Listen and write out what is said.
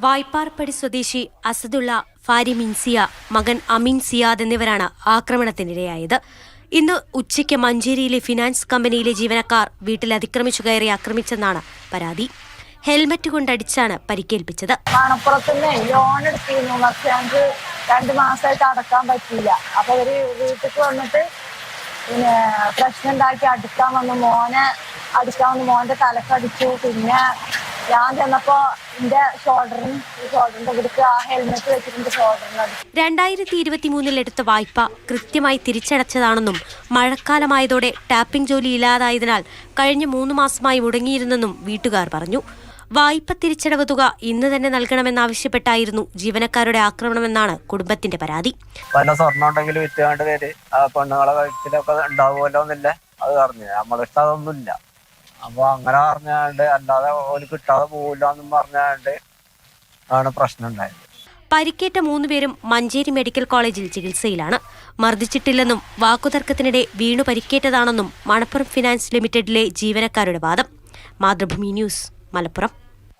വായ്പാർപ്പടി സ്വദേശി അസദുള്ള, ഭാര്യ മിൻസിയ, മകൻ അമീൻ സിയാദ് എന്നിവരാണ് ആക്രമണത്തിനിരയായത്. ഇന്ന് ഉച്ചയ്ക്ക് മഞ്ചേരിയിലെ ഫിനാൻസ് കമ്പനിയിലെ ജീവനക്കാർ വീട്ടിൽ അതിക്രമിച്ചു കയറി ആക്രമിച്ചെന്നാണ് പരാതി. ഹെൽമറ്റ് കൊണ്ടടിച്ചാണ് പരിക്കേൽപ്പിച്ചത്. മണപ്പുറത്തുനിന്ന് ലോൺ എടുത്തിരുന്നു, പക്ഷെ ഞങ്ങൾക്ക് 2 മാസമായിട്ട് അടക്കാൻ പറ്റിയില്ല. അപ്പൊ അവര് വീട്ടിലേക്ക് വന്നിട്ട് പിന്നെ പ്രശ്നം ഉണ്ടാക്കി അടിക്കാൻ വന്നു. മോന്റെ തലക്കടിച്ചു. പിന്നെ ഞാൻ ചെന്നപ്പോ എന്റെ ഷോൾഡറിന്റെ ഇവിടേക്ക് ആ ഹെൽമെറ്റ് വെച്ചിട്ട് ഷോൾഡറിന് അടിച്ചു. 2023 എടുത്ത വായ്പ കൃത്യമായി തിരിച്ചടച്ചതാണെന്നും മഴക്കാലമായതോടെ ടാപ്പിംഗ് ജോലി ഇല്ലാതായതിനാൽ കഴിഞ്ഞ 3 മാസമായി മുടങ്ങിയിരുന്നെന്നും വീട്ടുകാർ പറഞ്ഞു. വായ്പ തിരിച്ചടവ് തുക ഇന്ന് തന്നെ നൽകണമെന്നാവശ്യപ്പെട്ടായിരുന്നു ജീവനക്കാരുടെ ആക്രമണമെന്നാണ് കുടുംബത്തിന്റെ പരാതി. പല സ്വർണ്ണം ഉണ്ടെങ്കിൽ വിറ്റുകൊണ്ട് പേര് പെണ്ണുങ്ങളെ കഴുത്തിലൊക്കെ ഉണ്ടാവുമല്ലോ എന്നില്ല അത് പറഞ്ഞു. നമ്മളിഷ്ടം അതൊന്നുമില്ല. അപ്പൊ അങ്ങനെ പറഞ്ഞാണ്ട് അല്ലാതെ ഒരു കിട്ടാതെ പോവില്ല എന്നും പറഞ്ഞാണ്ട് ആണ് പ്രശ്നം ഉണ്ടായത്. പരിക്കേറ്റ 3 പേരും മഞ്ചേരി മെഡിക്കൽ കോളേജിൽ ചികിത്സയിലാണ്. മർദ്ദിച്ചിട്ടില്ലെന്നും വാക്കുതർക്കത്തിനിടെ വീണു പരിക്കേറ്റതാണെന്നും മണപ്പുറം ഫിനാൻസ് ലിമിറ്റഡിലെ ജീവനക്കാരുടെ വാദം. മാതൃഭൂമി ന്യൂസ്, മലപ്പുറം.